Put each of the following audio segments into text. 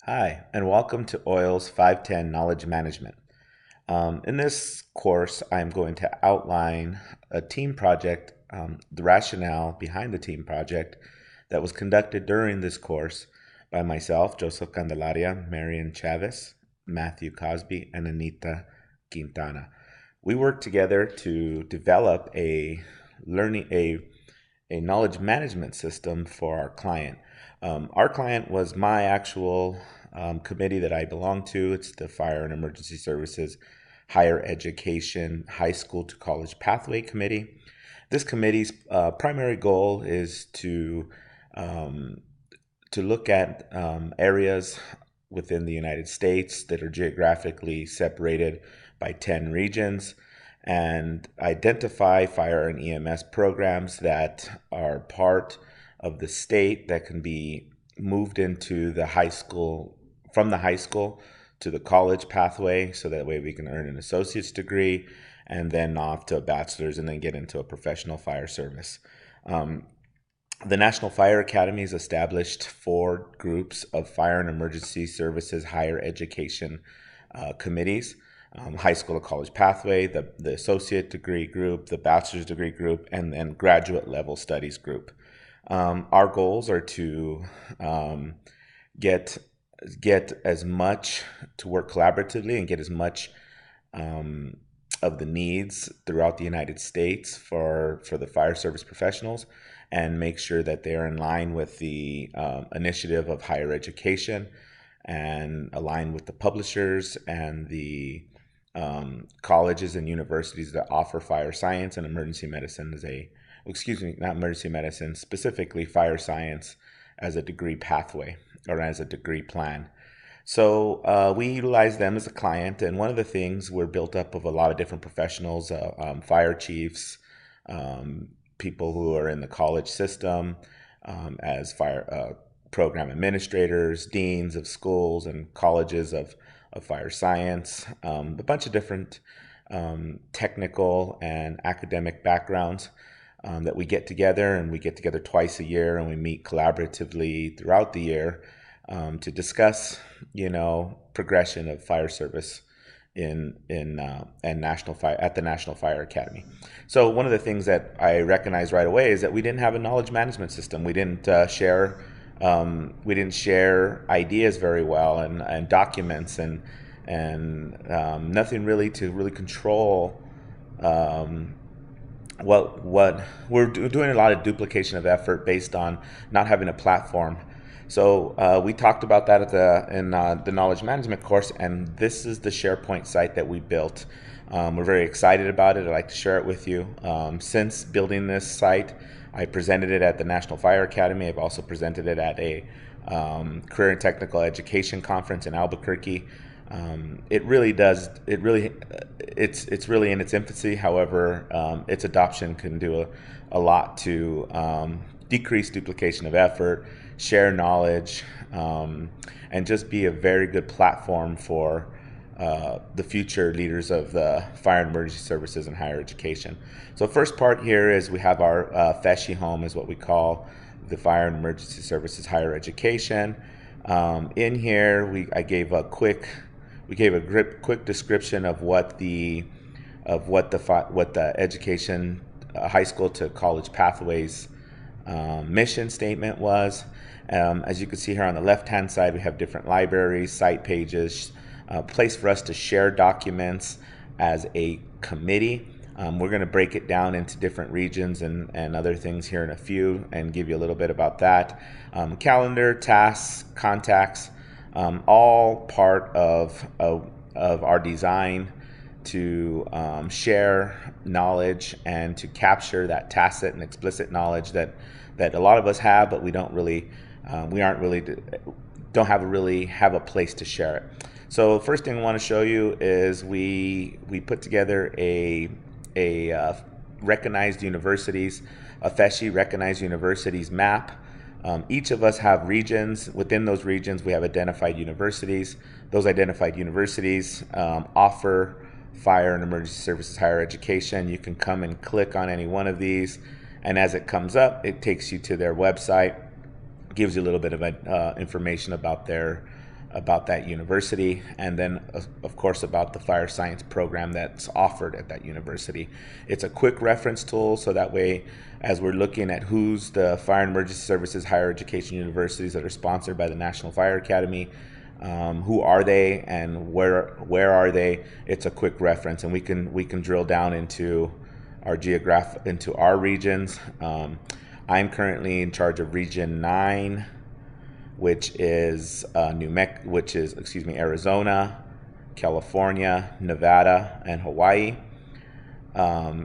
Hi, and welcome to OIL's 510 Knowledge Management. In this course, I'm going to outline a team project, the rationale behind the team project that was conducted during this course by myself, Joseph Candelaria, Marian Chavez, Matthew Cosby, and Anita Quintana. We worked together to develop learning a a knowledge management system for our client. Our client was my actual committee that I belong to. It's the Fire and Emergency Services Higher Education High School to College Pathway Committee. This committee's primary goal is um, to look at areas within the United States that are geographically separated by 10 regions and identify fire and EMS programs that are part of the state that can be moved into the high school, from the high school to the college pathway, so that way we can earn an associate's degree and then off to a bachelor's and then get into a professional fire service. Um, the National Fire Academy has established 4 groups of fire and emergency services higher education committees: high school to college pathway, the associate degree group, the bachelor's degree group, and then graduate level studies group. Our goals are to get get as much to work collaboratively and get as much um, of the needs throughout the United States for the fire service professionals, and make sure that they are in line with the initiative of higher education and align with the publishers and the colleges and universities that offer fire science and emergency medicine as a, excuse me, not emergency medicine, specifically fire science as a degree pathway or as a degree plan. So we utilize them as a client, and one of the things, we're built up of a lot of different professionals, fire chiefs, people who are in the college system, as fire program administrators, deans of schools and colleges of fire science, a bunch of different technical and academic backgrounds that we get together, and we get together twice a year, and we meet collaboratively throughout the year to discuss, progression of fire service in and national fire at the National Fire Academy. So one of the things that I recognized right away is that we didn't have a knowledge management system. We didn't share ideas very well, and documents, and nothing really to really control um, what we're doing. A lot of duplication of effort based on not having a platform. So we talked about that in the knowledge management course, and this is the SharePoint site that we built. We're very excited about it. I'd like to share it with you. Since building this site, I presented it at the National Fire Academy. I've also presented it at a career and technical education conference in Albuquerque. It really does. It's really in its infancy. However, its adoption can do a lot to decrease duplication of effort, share knowledge, and just be a very good platform for the future leaders of the fire and emergency services and higher education. So first part here is we have our FESHI home, is what we call the Fire and Emergency Services Higher Education. In here, we gave a quick description of what the education, high school to college pathways mission statement was. As you can see here on the left-hand side, we have different libraries, site pages, a place for us to share documents as a committee. We're going to break it down into different regions and other things here in a few, and give you a little bit about that. Calendar, tasks, contacts, all part of our design to share knowledge and to capture that tacit and explicit knowledge that a lot of us have, but we don't really don't have a place to share it. So first thing I want to show you is we put together a recognized universities, a FESHI recognized universities map. Each of us have regions. Within those regions, we have identified universities. Those identified universities offer fire and emergency services higher education. You can come and click on any one of these, and as it comes up, it takes you to their website, gives you a little bit of information about their about that university, and then of course about the fire science program that's offered at that university. It's a quick reference tool, so that way as we're looking at who's the fire and emergency services higher education universities that are sponsored by the National Fire Academy, who are they and where are they, it's a quick reference, and we can drill down into into our regions. I'm currently in charge of Region 9, which is Arizona, California, Nevada, and Hawaii.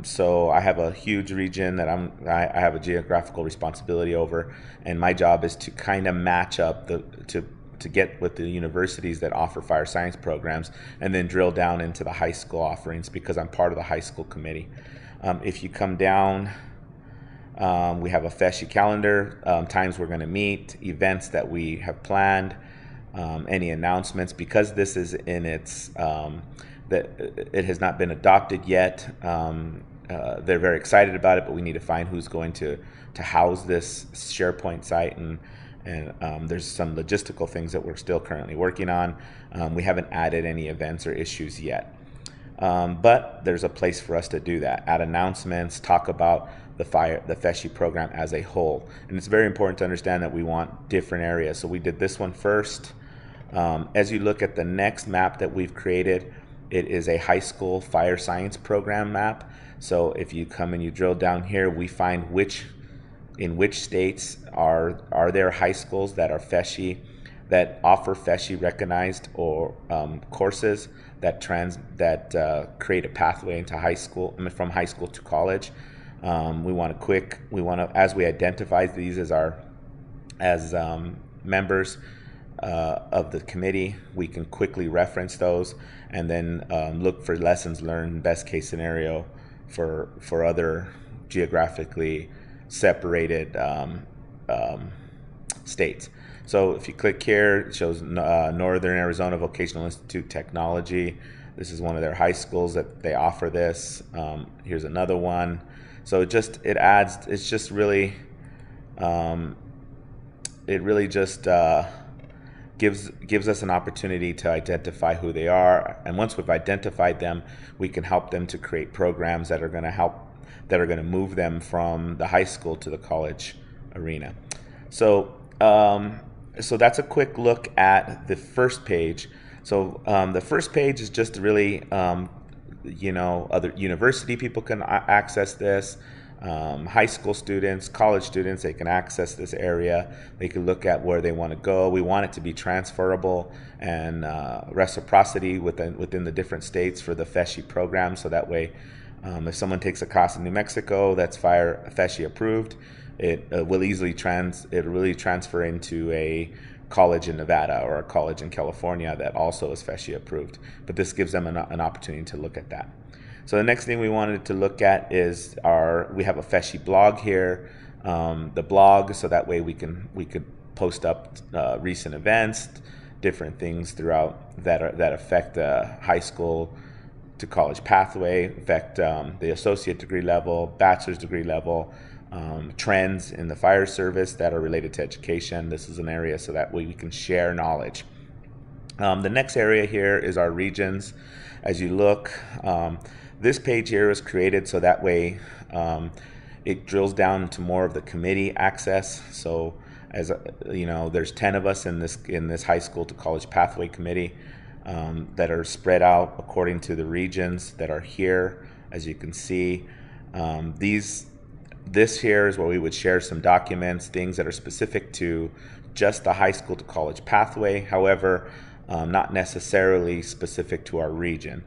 So I have a huge region that I have a geographical responsibility over, and my job is to kind of match up to get with the universities that offer fire science programs, and then drill down into the high school offerings, because I'm part of the high school committee. If you come down, we have a FESHI calendar, times we're going to meet, events that we have planned, any announcements. Because this is in its, that it has not been adopted yet, they're very excited about it, but we need to find who's going to house this SharePoint site, and there's some logistical things that we're still currently working on. We haven't added any events or issues yet. But there's a place for us to do that, add announcements, talk about the FESHI program as a whole. And it's very important to understand that we want different areas. So we did this one first. As you look at the next map that we've created, it is a high school fire science program map. So if you come and you drill down here, we find in which states are there high schools that are FESHI, that offer FESHI recognized or courses that create a pathway into high school, from high school to college. We want to, as we identify these as members of the committee, we can quickly reference those, and then look for lessons learned, best case scenario for other geographically separated states. So if you click here, it shows Northern Arizona Vocational Institute Technology. This is one of their high schools that they offer this. Here's another one. So it just really gives us an opportunity to identify who they are, and once we've identified them, we can help them to create programs that are going to move them from the high school to the college arena. So that's a quick look at the first page. So the first page is just really other university people can access this. High school students, college students, they can access this area. They can look at where they want to go. We want it to be transferable and reciprocity within the different states for the FESHI program. So that way, if someone takes a class in New Mexico that's FESHI approved, it will easily transfer into a college in Nevada or a college in California that also is FESHI approved. But this gives them an opportunity to look at that. So the next thing we wanted to look at is we have a FESHI blog here, the blog, so that way we could post up recent events, different things throughout that affect the high school to college pathway, affect the associate degree level, bachelor's degree level, trends in the fire service that are related to education. This is an area so that way we can share knowledge. The next area here is our regions. As you look, this page here is created so that way it drills down into more of the committee access. So as there's 10 of us in this high school to college pathway committee that are spread out according to the regions that are here. As you can see, this here is where we would share some documents, things that are specific to just the high school to college pathway. However, not necessarily specific to our region.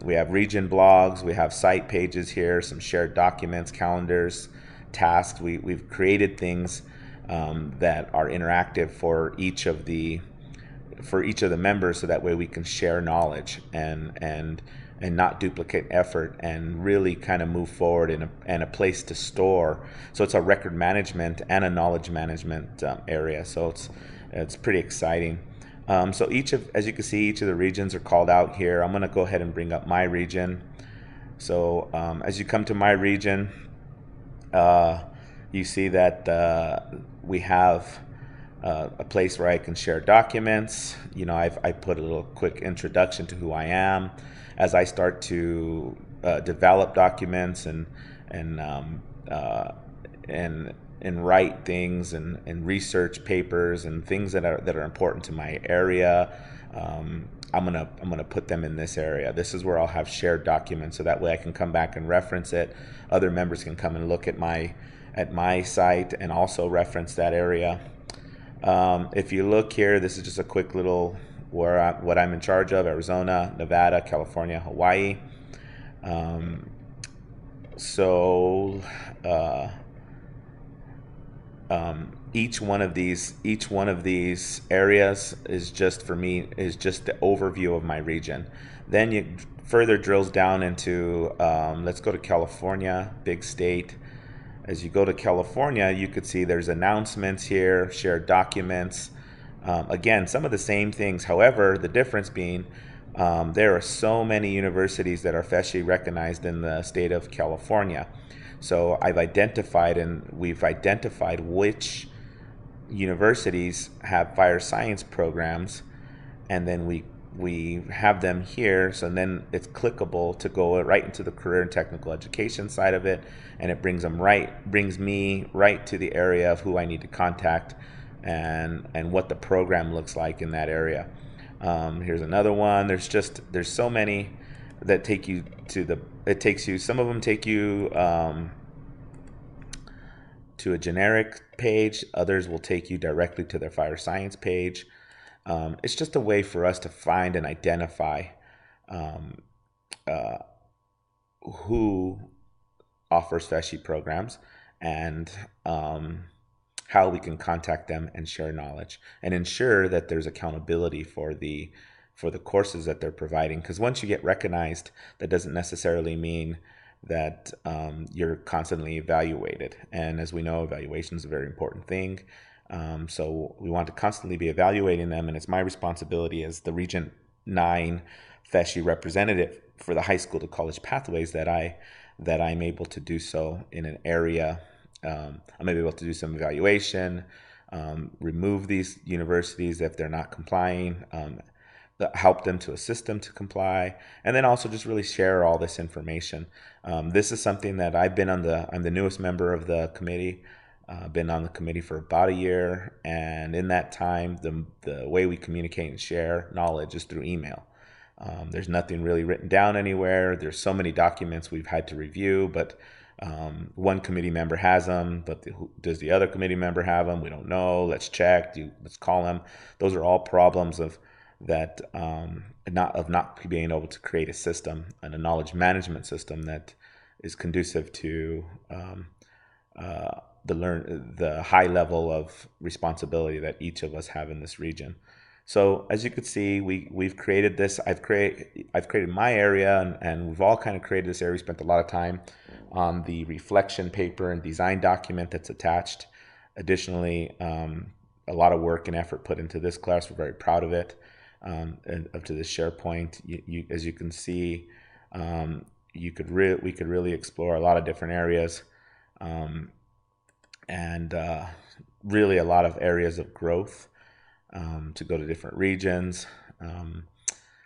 We have region blogs, we have site pages here, some shared documents, calendars, tasks. We've created things that are interactive for each of the members, so that way we can share knowledge and not duplicate effort, and really kind of move forward in a place to store. So it's a record management and a knowledge management area. So it's pretty exciting. So as you can see, each of the regions are called out here. I'm going to go ahead and bring up my region. So as you come to my region, you see that we have a place where I can share documents. I put a little quick introduction to who I am as I start to develop documents and and write things and research papers and things that are important to my area. I'm gonna put them in this area. This is where I'll have shared documents, so that way I can come back and reference it. Other members can come and look at my site and also reference that area. If you look here, this is just a quick little what I'm in charge of: Arizona, Nevada, California, Hawaii. Um, so uh, each one of these areas is just for me is just the overview of my region. Then you further drills down into let's go to California, big state. As you go to California, you could see there's announcements here, shared documents. Again, some of the same things. However, the difference being there are so many universities that are federally recognized in the state of California. So we've identified which universities have fire science programs, and then we have them here. So then it's clickable to go right into the career and technical education side of it, and it brings me right to the area of who I need to contact and what the program looks like in that area. Here's another one. There's so many that take you to the it takes you some of them take you to a generic page. Others will take you directly to their fire science page. It's just a way for us to find and identify um, uh, who offers FESHI programs, and how we can contact them and share knowledge and ensure that there's accountability for the courses that they're providing. Because once you get recognized, that doesn't necessarily mean that you're constantly evaluated. And as we know, evaluation is a very important thing. So we want to constantly be evaluating them, and it's my responsibility as the Region 9 FESHI representative for the high school to college pathways that I'm able to do so in an area. I'm able to do some evaluation, remove these universities if they're not complying, help them to assist them to comply, and then also just really share all this information. This is something that I'm the newest member of the committee. Been on the committee for about a year, and in that time, the way we communicate and share knowledge is through email. There's nothing really written down anywhere. There's so many documents we've had to review, but one committee member has them, but does the other committee member have them? We don't know. Let's check. Let's call them. Those are all problems of that not being able to create a system and a knowledge management system that is conducive to the high level of responsibility that each of us have in this region. So as you could see, we've created this. I've created my area, and we've all kind of created this area. We spent a lot of time on the reflection paper and design document that's attached. Additionally, a lot of work and effort put into this class. We're very proud of it, and up to this SharePoint. As you can see, we could really explore a lot of different areas, and really a lot of areas of growth, to go to different regions.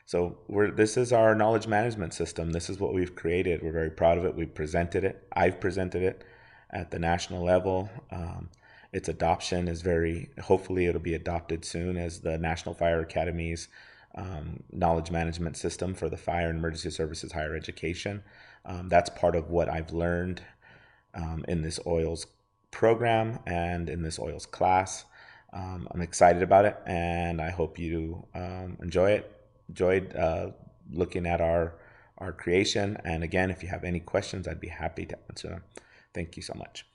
So this is our knowledge management system. This is what we've created. We're very proud of it. We've presented it. I've presented it at the national level. Its adoption is hopefully it'll be adopted soon as the National Fire Academy's knowledge management system for the fire and emergency services higher education. That's part of what I've learned in this oils program and in this oils class. I'm excited about it, and I hope you enjoyed looking at our creation. And again, if you have any questions, I'd be happy to answer them. Thank you so much.